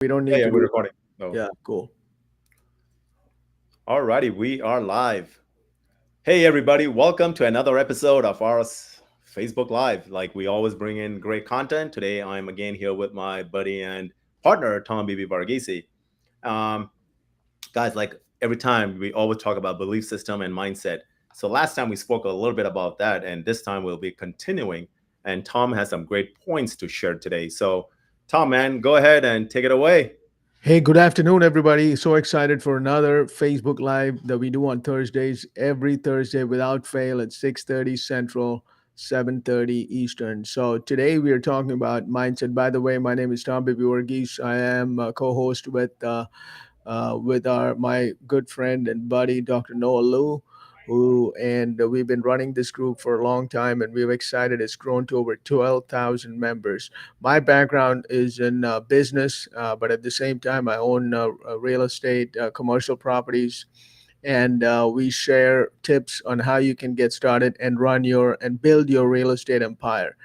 We don't Yeah, need yeah, to we're do. recording. No. Yeah, cool. Alrighty, we are live. Hey, everybody, welcome to another episode of our Facebook Live. Like we always bring in great content. Today, I'm again here with my buddy and partner, Tom Bibi Varghese. Um, Guys, like every time we always talk about belief system and mindset. So last time we spoke a little bit about that, and this time we'll be continuing. And Tom has some great points to share today. So, Tom, man, go ahead and take it away. Hey, good afternoon, everybody. So excited for another Facebook Live that we do on Thursdays, every Thursday without fail at 6:30 Central, 7:30 Eastern. So today we are talking about mindset. By the way, my name is Tom Bibi Varghese. I am a co-host with our my good friend and buddy, Dr. Noah Liu, who and we've been running this group for a long time, and we're excited. It's grown to over 12,000 members. My background is in business, but at the same time, I own real estate, commercial properties. And we share tips on how you can get started and run your and build your real estate empire.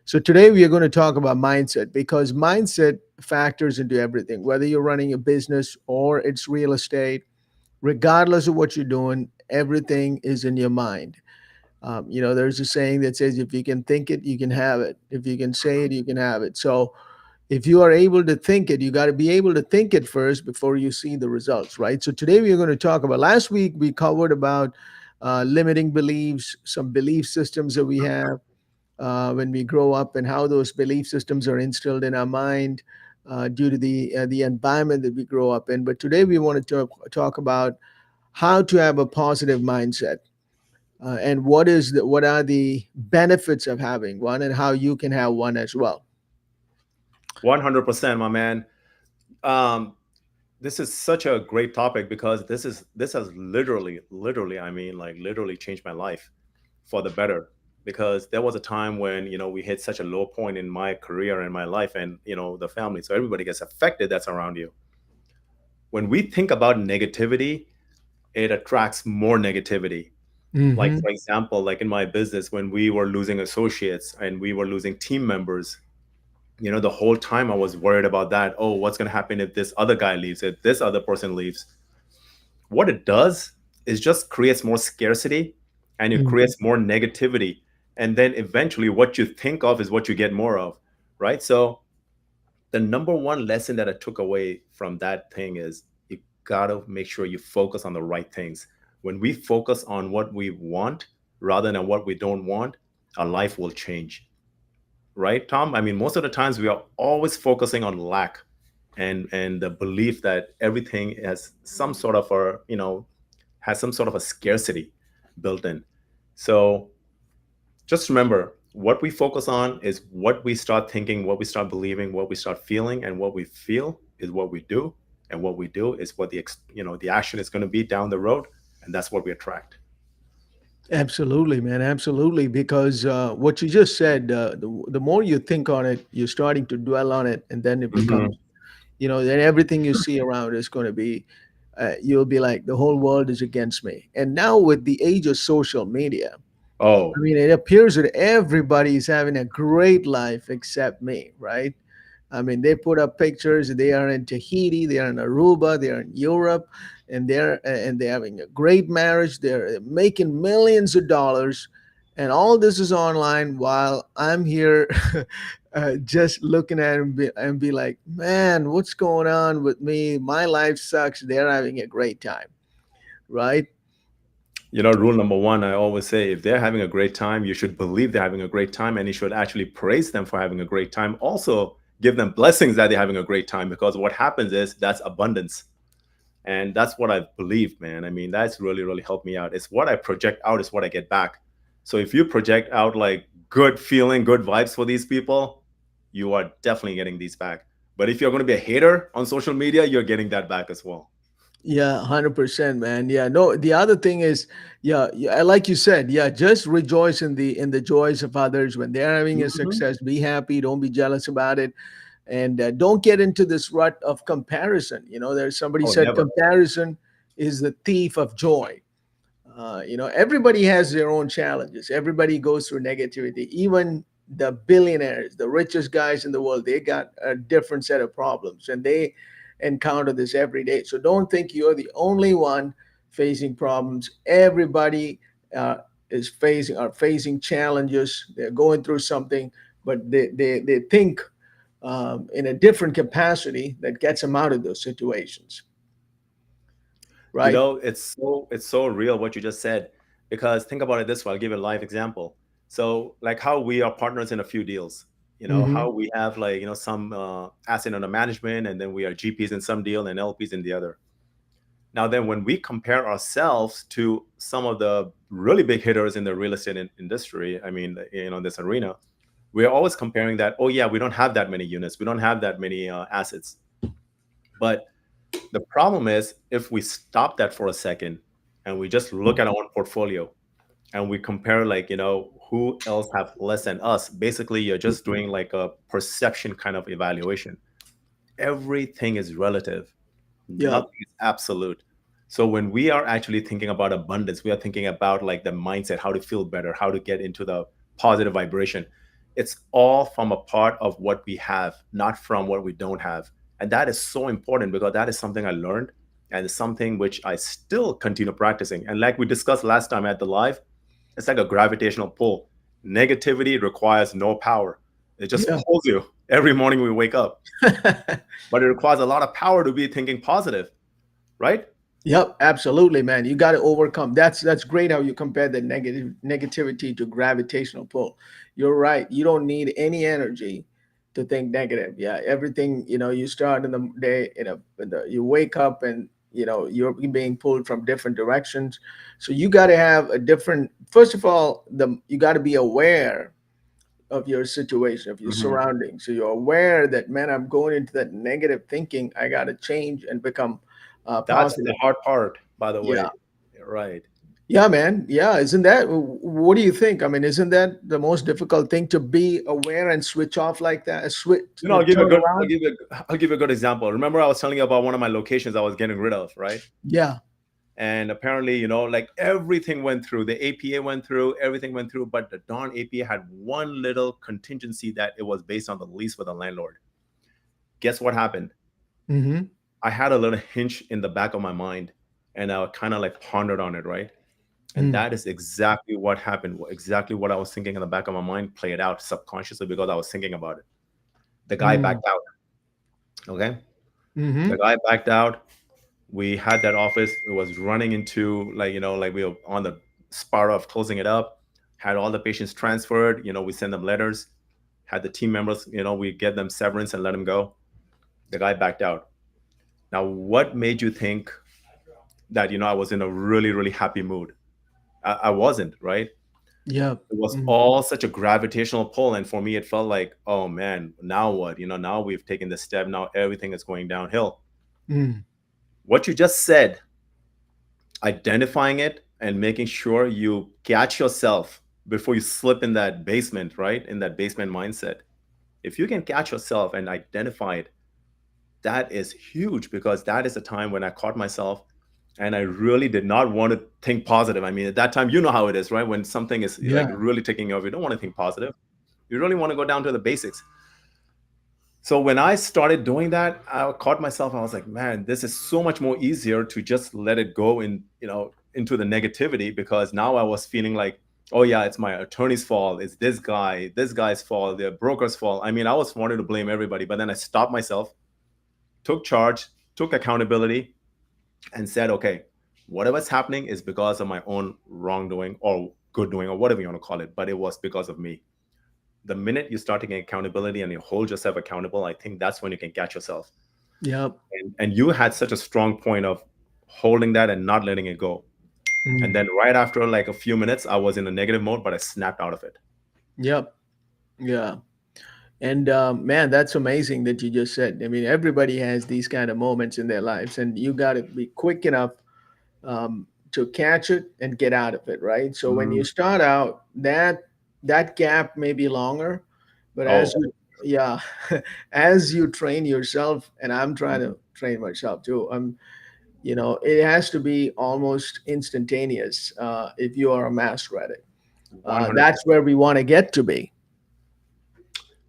So today we are going to talk about mindset because mindset factors into everything, whether you're running a business or it's real estate, regardless of what you're doing, everything is in your mind. There's a saying that says, if you can think it, you can have it. If you can say it, you can have it. So if you are able to think it, you got to be able to think it first before you see the results, right? So today we are going to talk about, last week we covered about limiting beliefs, some belief systems that we have when we grow up, and how those belief systems are instilled in our mind due to the environment that we grow up in. But today we want to talk about how to have a positive mindset, and what are the benefits of having one, and how you can have one as well. 100%, my man. Um, this is such a great topic because this has literally, I mean, like literally changed my life for the better. Because there was a time when we hit such a low point in my career and my life, and the family. So everybody gets affected that's around you. When we think about negativity, it attracts more negativity. Like Hmm. for example, like in my business, when we were losing associates and we were losing team members, the whole time I was worried about that. Oh, what's going to happen if this other guy leaves, if this other person leaves? What it does is just creates more scarcity, and it Hmm. creates more negativity. And then eventually what you think of is what you get more of, right? So the number one lesson that I took away from that thing is you gotta make sure you focus on the right things. When we focus on what we want rather than what we don't want, our life will change, right, Tom? I mean, most of the times we are always focusing on lack and the belief that everything has some sort of a has some sort of a scarcity built in. So just remember, what we focus on is what we start thinking, what we start believing, what we start feeling, and what we feel is what we do, and what we do is what the action is going to be down the road, and that's what we attract. Absolutely, man. Absolutely. Because what you just said, the more you think on it, you're starting to dwell on it, and then it Hmm. becomes, then everything you see around is going to be, you'll be like, the whole world is against me. And now with the age of social media, I Oh, mean, it appears that everybody is having a great life except me, right? I mean, they put up pictures. They are in Tahiti, they are in Aruba, they are in Europe, and they're having a great marriage. They're making millions of dollars, and all this is online while I'm here, just looking at it and be like, man, what's going on with me? My life sucks. They're having a great time, right? rule number one, I always say, if they're having a great time, you should believe they're having a great time, and you should actually praise them for having a great time. Also, give them blessings that they're having a great time, because what happens is that's abundance. And that's what I believe, man. I mean, that's really helped me out. It's what I project out is what I get back. So if you project out like good feeling, good vibes for these people, you are definitely getting these back. But if you're going to be a hater on social media, you're getting that back as well. Yeah, 100%, man. Yeah, no, the other thing is, yeah, yeah, like you said, yeah, just rejoice in the joys of others when they're having a Hmm. success. Be happy, don't be jealous about it, and don't get into this rut of comparison. There's somebody Oh, said never. comparison is the thief of joy. Everybody has their own challenges. Everybody goes through negativity. Even the billionaires, the richest guys in the world, they got a different set of problems, and they encounter this every day. So don't think you're the only one facing problems. Everybody uh, is facing challenges. They're going through something, but they think in a different capacity that gets them out of those situations, You right? know, it's so real what you just said, because think about it this way. I'll give you a live example. So like how we are partners in a few deals, Hmm. how we have like some asset under management, and then we are GPs in some deal and LPs in the other. Now then, when we compare ourselves to some of the really big hitters in the real estate industry, I mean, this arena, we're always comparing that. Oh yeah, we don't have that many units, we don't have that many assets. But the problem is, if we stop that for a second and we just look at our own portfolio and we compare, like, who else have less than us, basically you're just doing like a perception kind of evaluation. Everything is relative, Yeah. nothing is absolute. So when we are actually thinking about abundance, we are thinking about like the mindset, how to feel better, how to get into the positive vibration. It's all from a part of what we have, not from what we don't have. And that is so important, because that is something I learned, and it's something which I still continue practicing. And like we discussed last time at the live, it's like a gravitational pull. Negativity requires no power. It just Yeah. pulls you every morning we wake up. But it requires a lot of power to be thinking positive, right? Yep, absolutely, man. You got to overcome. That's great how you compare the negativity to gravitational pull. You're right. You don't need any energy to think negative. Yeah, everything, you start in the day, you wake up and you're being pulled from different directions. So you got to have a different. First of all, you got to be aware of your situation, of your Hmm. surroundings. So you're aware that, man, I'm going into that negative thinking. I got to change and become That's the positive. hard part, by the Yeah. way. Right. Yeah, man. Yeah. Isn't that, what do you think? I mean, isn't that the most difficult thing, to be aware and switch off like that? Switch, I'll give you a turn good, around? I'll give you a good example. Remember, I was telling you about one of my locations I was getting rid of, right? Yeah. And apparently, like everything went through. The APA went through, everything went through, but the darn APA had one little contingency that it was based on the lease with the landlord. Guess what happened? Hmm. I had a little hinge in the back of my mind, and I kind of like pondered on it, right? And Mm. that is exactly what happened. Exactly what I was thinking in the back of my mind played out subconsciously, because I was thinking about it. The guy Mm. backed out. Okay. The Hmm. guy backed out. We had that office. It was running into, like, like we were on the spot of closing it up. Had all the patients transferred. We send them letters. Had the team members, we get them severance and let them go. The guy backed out. Now, what made you think that, I was in a really, really happy mood? I wasn't, right? Yeah. It was Mm. all such a gravitational pull. And for me, it felt like, oh man, now what? Now we've taken this step. Now everything is going downhill. Mm. What you just said, identifying it and making sure you catch yourself before you slip in that basement, right? In that basement mindset. If you can catch yourself and identify it, that is huge, because that is a time when I caught myself and I really did not want to think positive. I mean, at that time, you know how it is, right? When something is like Yeah. really taking you over, you don't want to think positive. You really want to go down to the basics. So when I started doing that, I caught myself. I was like, man, this is so much more easier to just let it go into the negativity, because now I was feeling like, oh yeah, it's my attorney's fault. It's this guy's fault, the broker's fault. I mean, I was wanting to blame everybody, but then I stopped myself, took charge, took accountability, and said, okay, whatever's happening is because of my own wrongdoing or good doing or whatever you want to call it, but it was because of me. The minute you start taking accountability and you hold yourself accountable, I think that's when you can catch yourself. Yeah. And you had such a strong point of holding that and not letting it go. And Mm. then right after like a few minutes, I was in a negative mode, but I snapped out of it. Yep. Yeah. And man, that's amazing that you just said. I mean, everybody has these kind of moments in their lives, and you got to be quick enough to catch it and get out of it, right? So when you Mm. start out, that gap may be longer, but as Oh, you, yeah, as you train yourself, and I'm trying to train myself too. It has to be almost instantaneous if you are a master at it. That's 100%. where we want to get to be.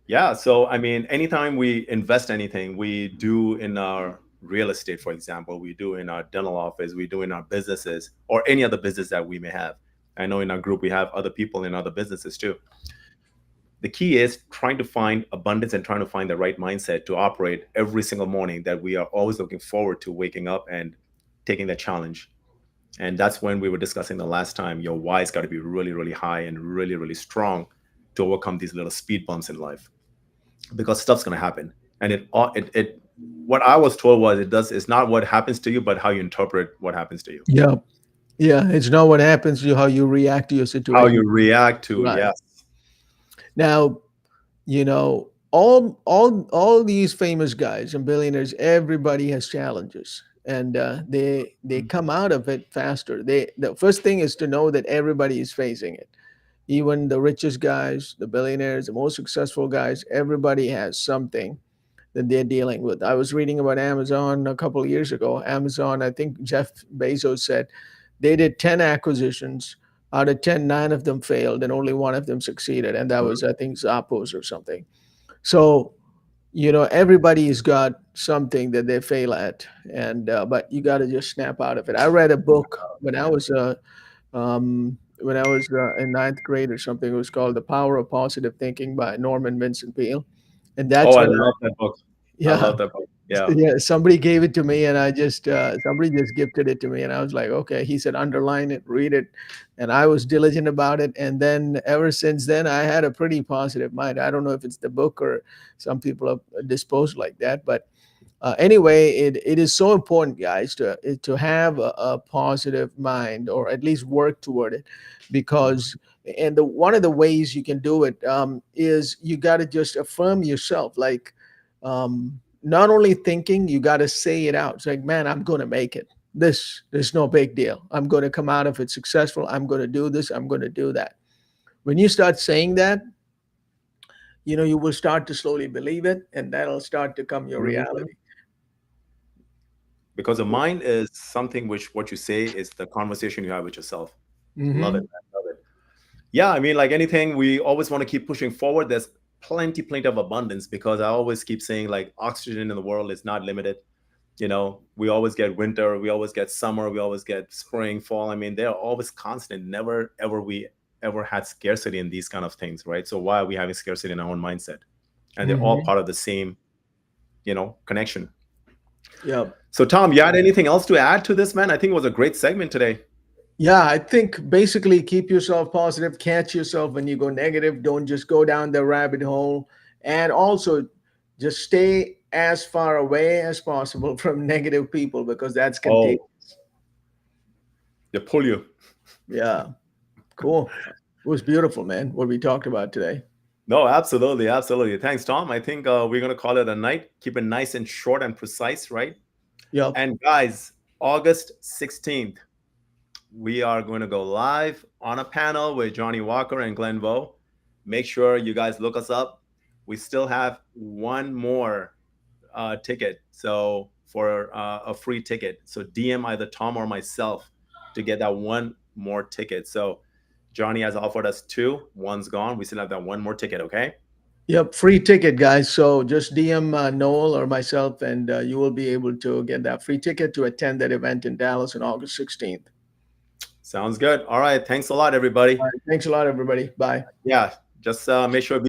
Yeah. So, I mean, anytime we invest anything, we do in our real estate, for example, we do in our dental office, we do in our businesses or any other business that we may have. I know in our group, we have other people in other businesses too. The key is trying to find abundance and trying to find the right mindset to operate every single morning, that we are always looking forward to waking up and taking the challenge. And that's when we were discussing the last time, your why's got to be really, really high and really, really strong to overcome these little speed bumps in life, because stuff's going to happen. And what I was told was, it's not what happens to you, but how you interpret what happens to you, Yeah. Yeah. It's not what happens to you, how you react to your how situation. you react to. Right. Yes. Now, all these famous guys and billionaires, everybody has challenges, and they come out of it faster. The first thing is to know that everybody is facing it. Even the richest guys, the billionaires, the most successful guys, everybody has something that they're dealing with. I was reading about Amazon a couple of years ago. Amazon, I think Jeff Bezos said they did 10 acquisitions. Out of 10, 9 of them failed and only one of them succeeded. And that Mhm. was, I think, Zappos or something. So, everybody's got something that they fail at. And, but you got to just snap out of it. I read a book when I was in ninth grade or something. It was called The Power of Positive Thinking by Norman Vincent Peale. And Oh, that's I when love that book. I yeah, love that book. Yeah. yeah, somebody gave it to me, and somebody just gifted it to me, and I was like, okay. He said, underline it, read it, and I was diligent about it. And then ever since then, I had a pretty positive mind. I don't know if it's the book or some people are disposed like that, but anyway, it is so important, guys, to have a positive mind, or at least work toward it, because and the one of the ways you can do it is you got to just affirm yourself, like not only thinking, you got to say it out. It's like, man, I'm going to make it. There's no big deal. I'm going to come out of it successful. I'm going to do this. I'm going to do that. When you start saying that, you will start to slowly believe it, and that'll start to come your Mhm. reality. Because the mind is something which, what you say is the conversation you have with yourself. Love it, Hmm. man. Love it. Yeah, I mean, like anything, we always want to keep pushing forward. There's plenty of abundance, because I always keep saying, like, oxygen in the world is not limited. We always get winter, we always get summer, we always get spring, fall. I mean, they're always constant. Never ever we ever had scarcity in these kind of things, right? So why are we having scarcity in our own mindset? And they're all Hmm. part of the same, connection. Yeah. So Tom, you had anything else to add to this, man? I think it was a great segment today. Yeah, I think basically keep yourself positive, catch yourself when you go negative. Don't just go down the rabbit hole. And also just stay as far away as possible from negative people, because that's contagious. Oh, they pull you. Yeah. Cool. It was beautiful, man, what we talked about today. No, absolutely, absolutely. Thanks, Tom. I think we're gonna call it a night. Keep it nice and short and precise, right? Yep. And guys, August 16th, we are going to go live on a panel with Johnny Walker and Glenn Vo. Make sure you guys look us up. We still have one more ticket, so for a free ticket. So DM either Tom or myself to get that one more ticket. So Johnny has offered us two. One's gone. We still have that one more ticket. Okay. Yep. Free ticket, guys. So just DM Noel or myself, and you will be able to get that free ticket to attend that event in Dallas on August 16th. Sounds good. All right. Thanks a lot, everybody. All right. Thanks a lot, everybody. Bye. Yeah. Just make sure